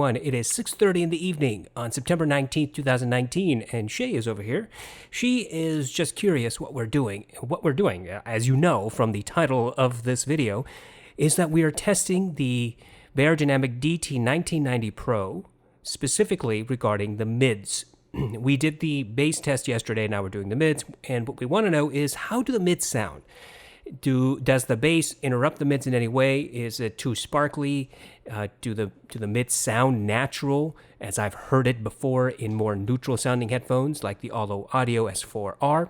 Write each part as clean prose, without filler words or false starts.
everyone. It is 6:30 in the evening on September 19th, 2019, and Shay is over here. She is just curious what we're doing. What we're doing, as you know from the title of this video, is that we are testing the Beyerdynamic DT1990 Pro, specifically regarding the mids. We did the bass test yesterday, now we're doing the mids, and what we want to know is, how do the mids sound? Does the bass interrupt the mids in any way? Is it too sparkly? Do the mids sound natural, as I've heard it before in more neutral sounding headphones like the Audio S4R?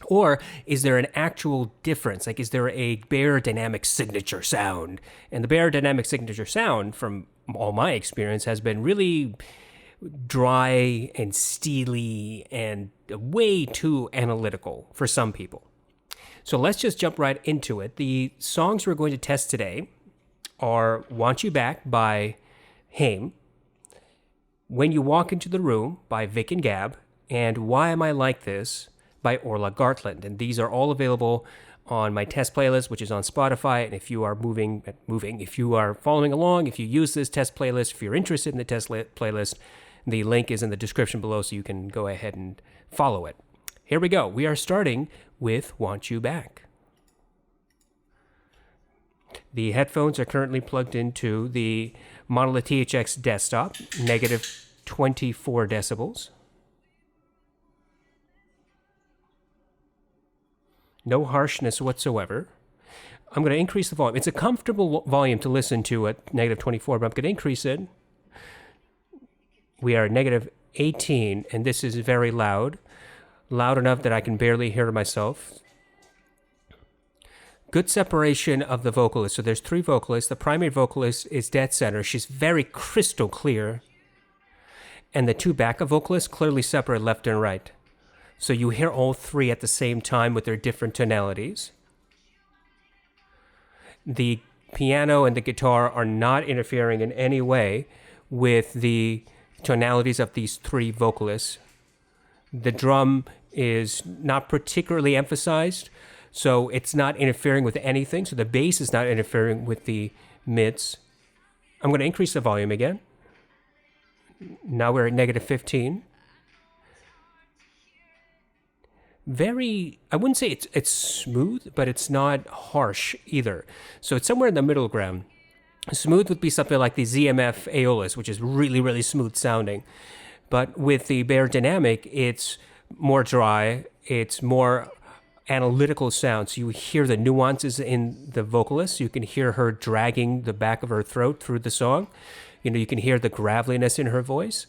Or is there an actual difference? Like, is there a Beyerdynamic signature sound? And the Beyerdynamic signature sound, from all my experience, has been really dry and steely and way too analytical for some people. So let's just jump right into it. The songs we're going to test today are Want You Back by Haim, When You Walk Into the Room by Vic and Gab, and Why Am I Like This by Orla Gartland. And these are all available on my test playlist, which is on Spotify. And if you are if you are following along, if you use this test playlist, if you're interested in the test playlist, the link is in the description below, so you can go ahead and follow it. Here we go. We are starting with Want You Back. The headphones are currently plugged into the Monolith THX desktop, negative 24 decibels. No harshness whatsoever. I'm going to increase the volume. It's a comfortable volume to listen to at negative 24, but I'm going to increase it. We are at negative 18, and this is very loud. Loud enough that I can barely hear myself. Good separation of the vocalists. So there's three vocalists. The primary vocalist is dead center. She's very crystal clear. And the two backup vocalists clearly separate left and right. So you hear all three at the same time with their different tonalities. The piano and the guitar are not interfering in any way with the tonalities of these three vocalists. The drum is not particularly emphasized, so it's not interfering with anything. So the bass is not interfering with the mids. I'm going to increase the volume again. Now we're at negative 15. I wouldn't say it's smooth, but it's not harsh either. So it's somewhere in the middle ground. Smooth would be something like the ZMF Aeolus, which is really, really smooth sounding. But with the Beyerdynamic, it's more dry, it's more analytical sound. So you hear the nuances in the vocalist. You can hear her dragging the back of her throat through the song. You can hear the graveliness in her voice.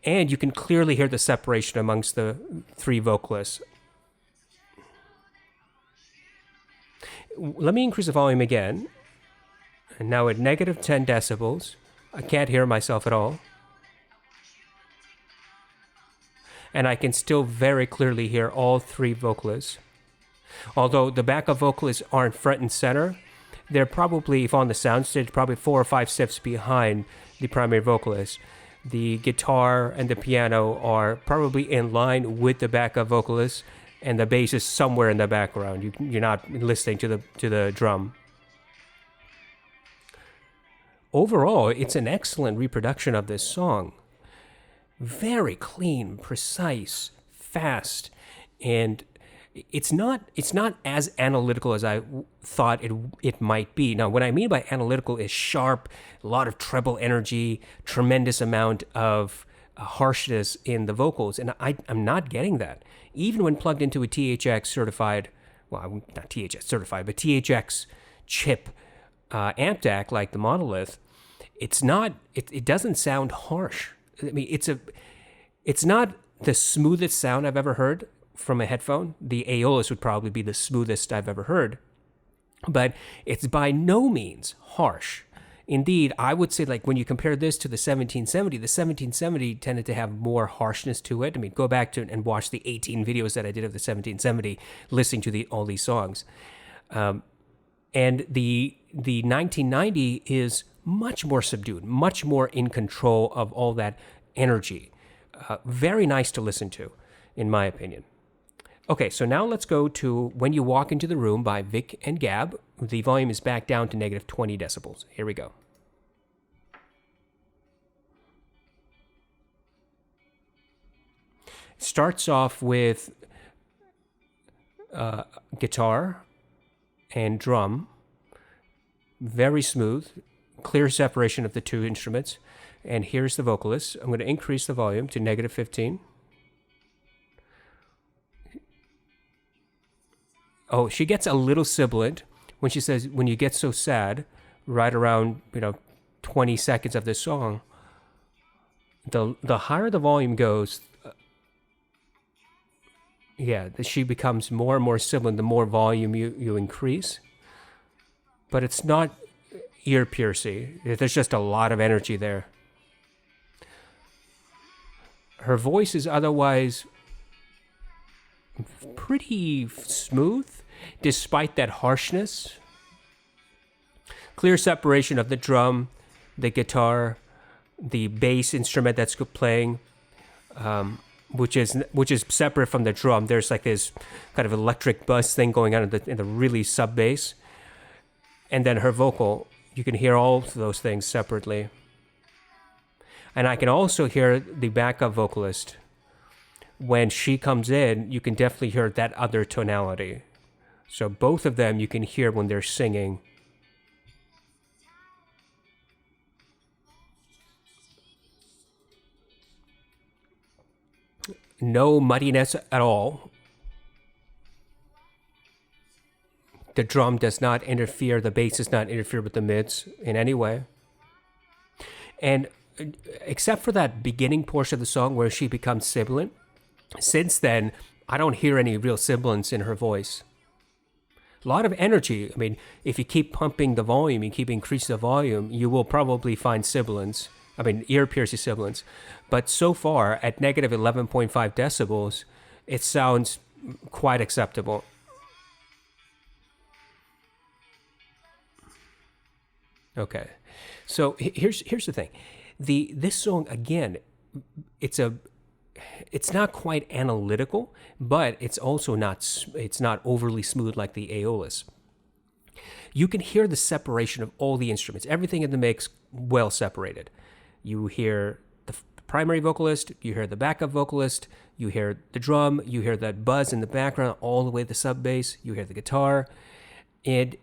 And you can clearly hear the separation amongst the three vocalists. Let me increase the volume again. And now at negative 10 decibels, I can't hear myself at all. And I can still very clearly hear all three vocalists. Although the backup vocalists aren't front and center, they're probably, if on the soundstage, probably 4 or 5 steps behind the primary vocalist. The guitar and the piano are probably in line with the backup vocalist, and the bass is somewhere in the background. You're not listening to the drum. Overall, it's an excellent reproduction of this song. Very clean, precise, fast, and it's not as analytical as I thought it might be. Now, what I mean by analytical is sharp, a lot of treble energy, tremendous amount of harshness in the vocals, and I'm not getting that. Even when plugged into a THX certified, well, not THX certified, but THX chip amp DAC like the Monolith, it doesn't sound harsh. I mean, it's not the smoothest sound I've ever heard from a headphone. The Aeolus would probably be the smoothest I've ever heard, but it's by no means harsh. Indeed, I would say, like, when you compare this to the 1770 tended to have more harshness to it. I mean, go back to and watch the 18 videos that I did of the 1770, listening to all these songs. And the 1990 is much more subdued, much more in control of all that energy. Very nice to listen to, in my opinion. Okay, so now let's go to When You Walk Into the Room by Vic and Gab. The volume is back down to negative 20 decibels. Here we go. Starts off with guitar and drum, very smooth, clear separation of the two instruments. And here's the vocalist. I'm going to increase the volume to -15. Oh, she gets a little sibilant when she says, when you get so sad, right around, 20 seconds of this song. The higher the volume goes, she becomes more and more sibilant the more volume you increase. But it's not ear piercing. There's just a lot of energy there. Her voice is otherwise pretty smooth, despite that harshness. Clear separation of the drum, the guitar, the bass instrument that's playing, which is separate from the drum. There's like this kind of electric buzz thing going on in the really sub bass, and then her vocal. You can hear all of those things separately. And I can also hear the backup vocalist. When she comes in, you can definitely hear that other tonality. So both of them you can hear when they're singing. No muddiness at all. The drum does not interfere, the bass does not interfere with the mids in any way. And except for that beginning portion of the song where she becomes sibilant, since then, I don't hear any real sibilance in her voice. A lot of energy. I mean, if you keep pumping the volume, you keep increasing the volume, you will probably find sibilance. I mean, ear-piercing sibilance. But so far, at negative 11.5 decibels, it sounds quite acceptable. Okay, so here's the thing. This song, again, it's not quite analytical, but it's also not overly smooth like the Aeolus. You can hear the separation of all the instruments, everything in the mix well separated. You hear the primary vocalist, you hear the backup vocalist, you hear the drum, you hear that buzz in the background all the way to the sub bass, you hear the guitar, and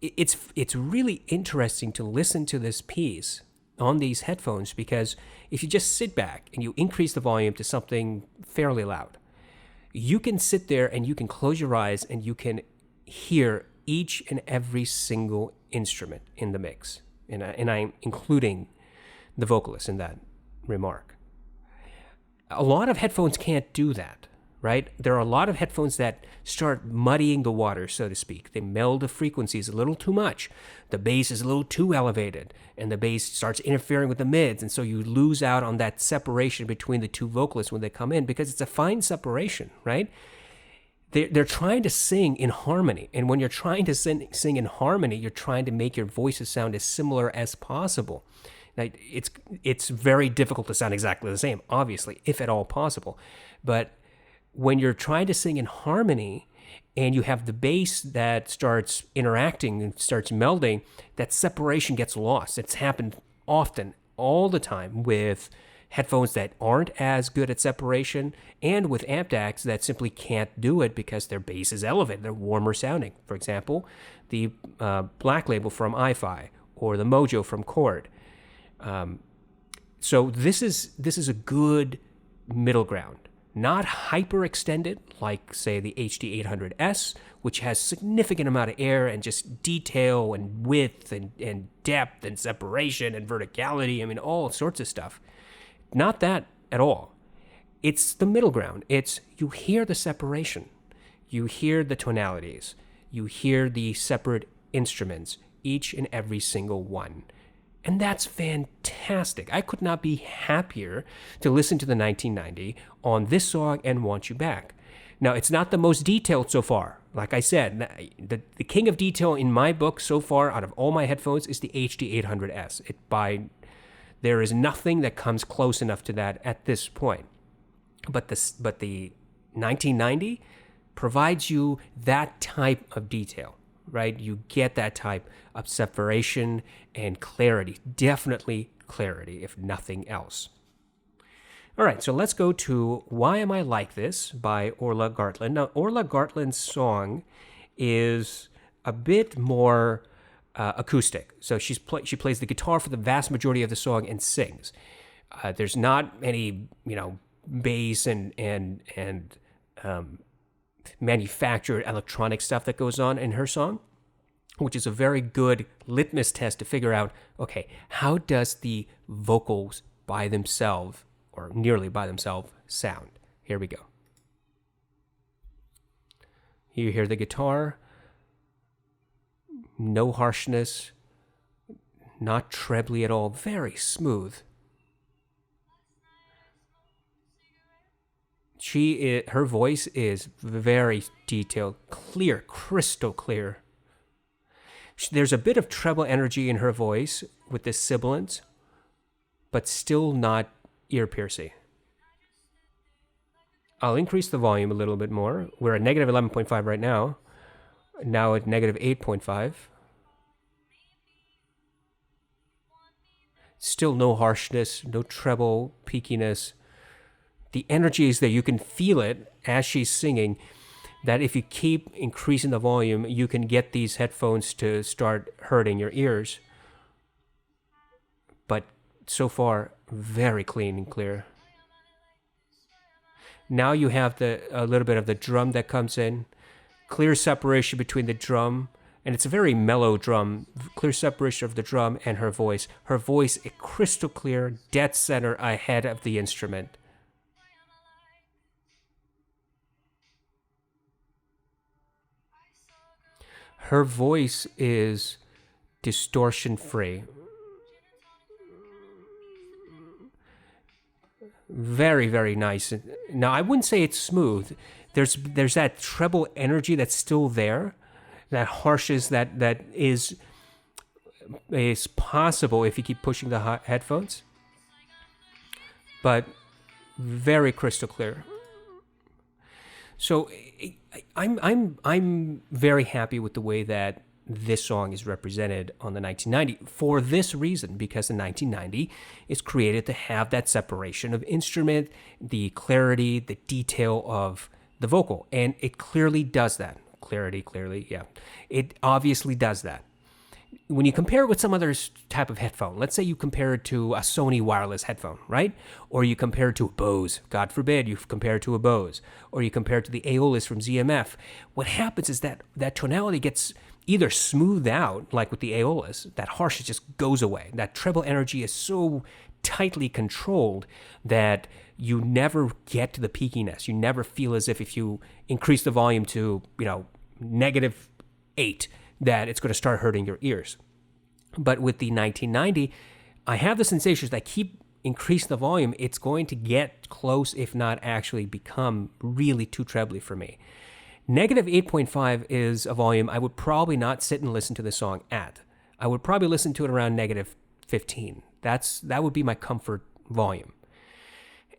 it's really interesting to listen to this piece on these headphones, because if you just sit back and you increase the volume to something fairly loud, you can sit there and you can close your eyes and you can hear each and every single instrument in the mix. And I'm including the vocalist in that remark. A lot of headphones can't do that, right? There are a lot of headphones that start muddying the water, so to speak. They meld the frequencies a little too much. The bass is a little too elevated, and the bass starts interfering with the mids, and so you lose out on that separation between the two vocalists when they come in, because it's a fine separation, right? They're trying to sing in harmony, and when you're trying to sing in harmony, you're trying to make your voices sound as similar as possible. Now, it's very difficult to sound exactly the same, obviously, if at all possible, but when you're trying to sing in harmony and you have the bass that starts interacting and starts melding, that separation gets lost. It's happened often, all the time, with headphones that aren't as good at separation and with amp decks that simply can't do it because their bass is elevated. They're warmer sounding. For example, the Black Label from iFi or the Mojo from Chord. So this is a good middle ground. Not hyper extended like, say, the HD800S, which has significant amount of air and just detail and width and depth and separation and verticality. I mean, all sorts of stuff. Not that at all. It's the middle ground. It's, you hear the separation. You hear the tonalities. You hear the separate instruments, each and every single one. And that's fantastic. I could not be happier to listen to the 1990 on this song and Want You Back. Now, it's not the most detailed so far. Like I said, the king of detail in my book so far out of all my headphones is the HD800S. There is nothing that comes close enough to that at this point. But the 1990 provides you that type of detail. Right? You get that type of separation and clarity. Definitely clarity, if nothing else. All right, so let's go to Why Am I Like This by Orla Gartland. Now, Orla Gartland's song is a bit more acoustic. So she plays the guitar for the vast majority of the song and sings. There's not any, bass and manufactured electronic stuff that goes on in her song, which is a very good litmus test to figure out, okay, how does the vocals by themselves, or nearly by themselves, sound? Here we go. You hear the guitar, no harshness, not trebly at all, very smooth. Her voice is very detailed, clear, crystal clear. There's a bit of treble energy in her voice with the sibilants, but still not ear-piercing. I'll increase the volume a little bit more. We're at negative 11.5 right now. Now at negative 8.5. Still no harshness, no treble, peakiness. The energy is there. You can feel it as she's singing, that if you keep increasing the volume, you can get these headphones to start hurting your ears. But so far, very clean and clear. Now you have a little bit of the drum that comes in. Clear separation between the drum, and it's a very mellow drum. Clear separation of the drum and her voice. Her voice is crystal clear, dead center ahead of the instrument. Her voice is distortion-free. Very, very nice. Now, I wouldn't say it's smooth. There's that treble energy that's still there, that harshness that is possible if you keep pushing the headphones, but very crystal clear. So I'm very happy with the way that this song is represented on the 1990 for this reason, because the 1990 is created to have that separation of instrument, the clarity, the detail of the vocal, and it clearly does that. Clearly, yeah. It obviously does that. When you compare it with some other type of headphone, let's say you compare it to a Sony wireless headphone, right? Or you compare it to a Bose, God forbid you compare it to a Bose, or you compare it to the audeze from ZMF, what happens is that tonality gets either smoothed out, like with the audeze, that harshness just goes away. That treble energy is so tightly controlled that you never get to the peakiness. You never feel as if you increase the volume to, negative 8, that it's going to start hurting your ears. But with the 1990, I have the sensation that I keep increasing the volume, it's going to get close, if not actually become really too trebly for me. Negative 8.5 is a volume I would probably not sit and listen to the song at. I would probably listen to it around negative 15. That would be my comfort volume.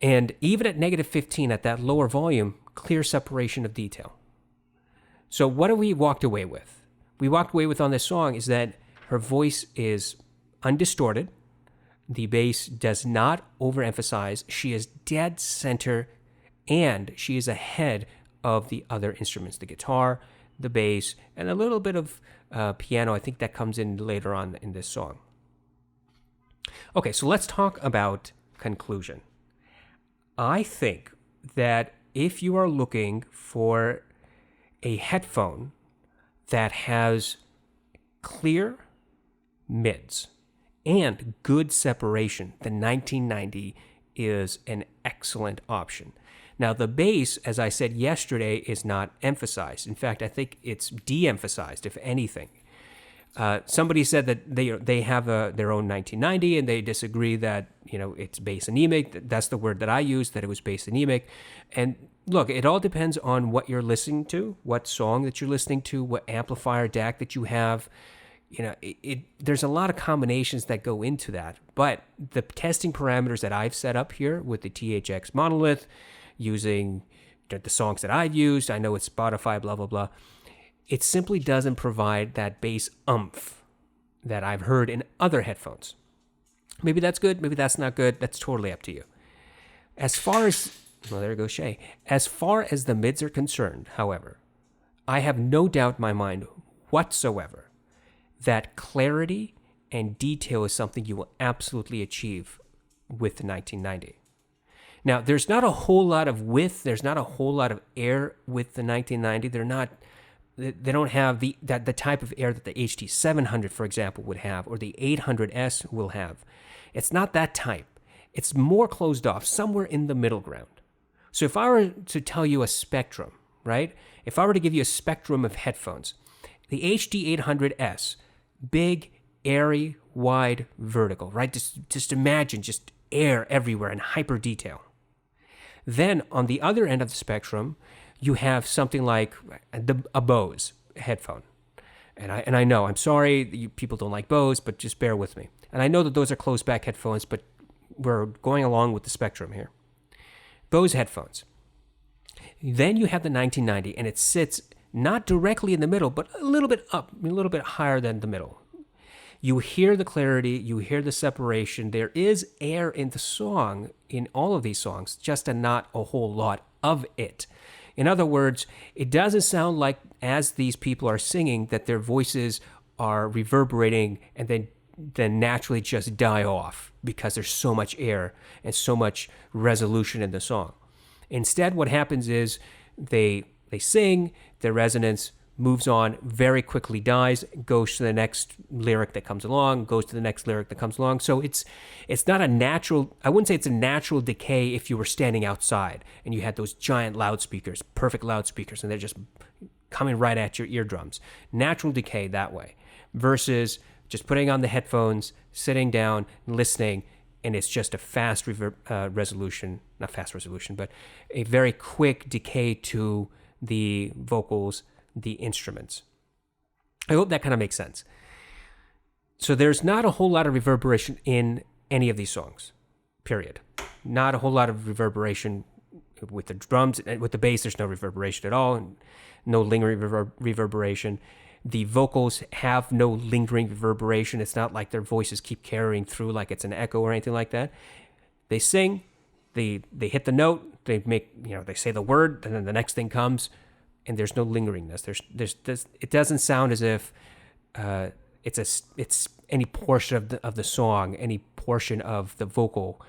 And even at negative 15, at that lower volume, clear separation of detail. So what have we walked away with? We walked away with on this song is that her voice is undistorted. The bass does not overemphasize. She is dead center, and she is ahead of the other instruments, the guitar, the bass, and a little bit of piano. I think that comes in later on in this song. Okay, so let's talk about conclusion. I think that if you are looking for a headphone that has clear mids and good separation, the 1990 is an excellent option. Now, the bass, as I said yesterday, is not emphasized. In fact, I think it's de-emphasized, if anything. Somebody said that they have their own 1990, and they disagree that it's bass anemic. That's the word that I used, that it was bass anemic. And look, it all depends on what you're listening to, what song that you're listening to, what amplifier DAC that you have. There's a lot of combinations that go into that. But the testing parameters that I've set up here with the THX monolith, using the songs that I've used, I know it's Spotify, blah, blah, blah. It simply doesn't provide that bass oomph that I've heard in other headphones. Maybe that's good, maybe that's not good. That's totally up to you. As far as, well, there goes Shay. As far as the mids are concerned, however, I have no doubt in my mind whatsoever that clarity and detail is something you will absolutely achieve with the 1990. Now, there's not a whole lot of width, there's not a whole lot of air with the 1990. They don't have the type of air that the HT700, for example, would have, or the 800S will have. It's not that type. It's more closed off, somewhere in the middle ground. So if I were to tell you a spectrum, right? If I were to give you a spectrum of headphones, the HT800S, big, airy, wide, vertical, right? Just imagine just air everywhere and hyper detail. Then on the other end of the spectrum, you have something like a Bose headphone. And I know, I'm sorry, people don't like Bose, but just bear with me. And I know that those are closed back headphones, but we're going along with the spectrum here. Bose headphones. Then you have the 1990, and it sits not directly in the middle, but a little bit up, a little bit higher than the middle. You hear the clarity, you hear the separation. There is air in the song, in all of these songs, just not a whole lot of it. In other words, it doesn't sound like, as these people are singing, that their voices are reverberating and then naturally just die off because there's so much air and so much resolution in the song. Instead, what happens is they sing, their resonance moves on, very quickly dies, goes to the next lyric that comes along, goes to the next lyric that comes along. So it's not a natural, I wouldn't say it's a natural decay if you were standing outside and you had those giant loudspeakers, perfect loudspeakers, and they're just coming right at your eardrums. Natural decay that way versus just putting on the headphones, sitting down, listening, and it's just a fast resolution, not fast resolution, but a very quick decay to the vocals, the instruments. I hope that kind of makes sense. So there's not a whole lot of reverberation in any of these songs, period. Not a whole lot of reverberation with the drums. With the bass, there's no reverberation at all, no lingering reverberation. The vocals have no lingering reverberation. It's not like their voices keep carrying through like it's an echo or anything like that. They sing, they hit the note, they say the word, and then the next thing comes, and there's no lingeringness. It doesn't sound as if it's any portion of the song, any portion of the vocal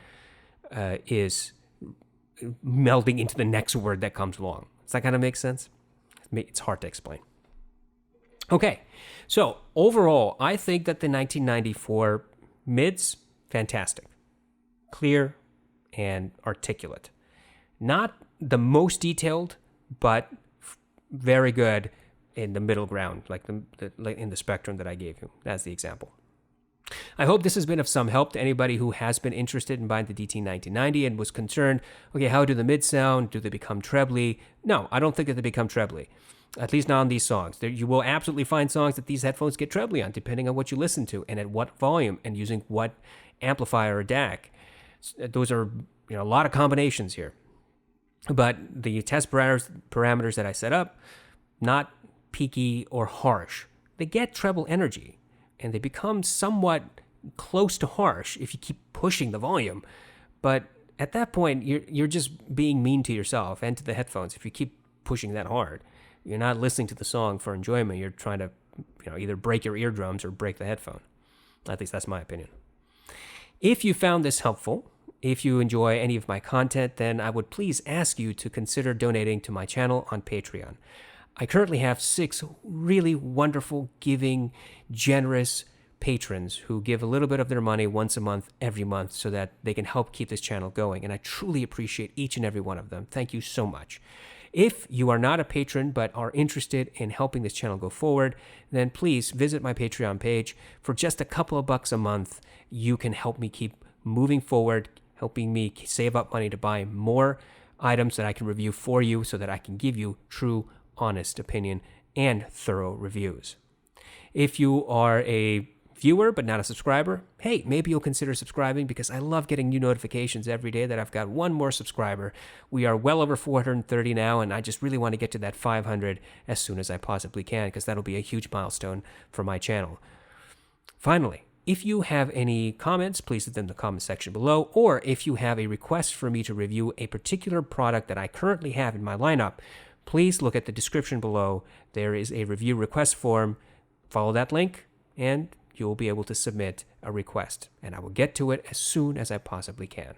is melding into the next word that comes along. Does that kind of make sense? It's hard to explain. Okay, so overall, I think that the 1994 mids, fantastic. Clear and articulate. Not the most detailed, but very good in the middle ground, like in the spectrum that I gave you as the example. I hope this has been of some help to anybody who has been interested in buying the DT1990 and was concerned, okay, how do the mids sound? Do they become trebly? No, I don't think that they become trebly. At least not on these songs. You will absolutely find songs that these headphones get trebly on, depending on what you listen to and at what volume and using what amplifier or DAC. Those are a lot of combinations here. But the test parameters that I set up, not peaky or harsh. They get treble energy, and they become somewhat close to harsh if you keep pushing the volume. But at that point, you're just being mean to yourself and to the headphones if you keep pushing that hard. You're not listening to the song for enjoyment. You're trying to, either break your eardrums or break the headphone. At least that's my opinion. If you found this helpful, if you enjoy any of my content, then I would please ask you to consider donating to my channel on Patreon. I currently have 6 really wonderful, giving, generous patrons who give a little bit of their money once a month, every month, so that they can help keep this channel going. And I truly appreciate each and every one of them. Thank you so much. If you are not a patron but are interested in helping this channel go forward, then please visit my Patreon page. For just a couple of bucks a month, you can help me keep moving forward, helping me save up money to buy more items that I can review for you so that I can give you true, honest opinion and thorough reviews. If you are a viewer but not a subscriber, hey, maybe you'll consider subscribing, because I love getting new notifications every day that I've got one more subscriber. We are well over 430 now, and I just really want to get to that 500 as soon as I possibly can, because that'll be a huge milestone for my channel. Finally, If you have any comments, please leave them in the comment section below. Or if you have a request for me to review a particular product that I currently have in my lineup, please look at the description below. There is a review request form. Follow that link, and you will be able to submit a request. And I will get to it as soon as I possibly can.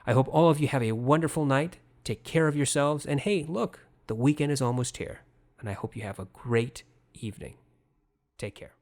I hope all of you have a wonderful night. Take care of yourselves. And hey, look, the weekend is almost here. And I hope you have a great evening. Take care.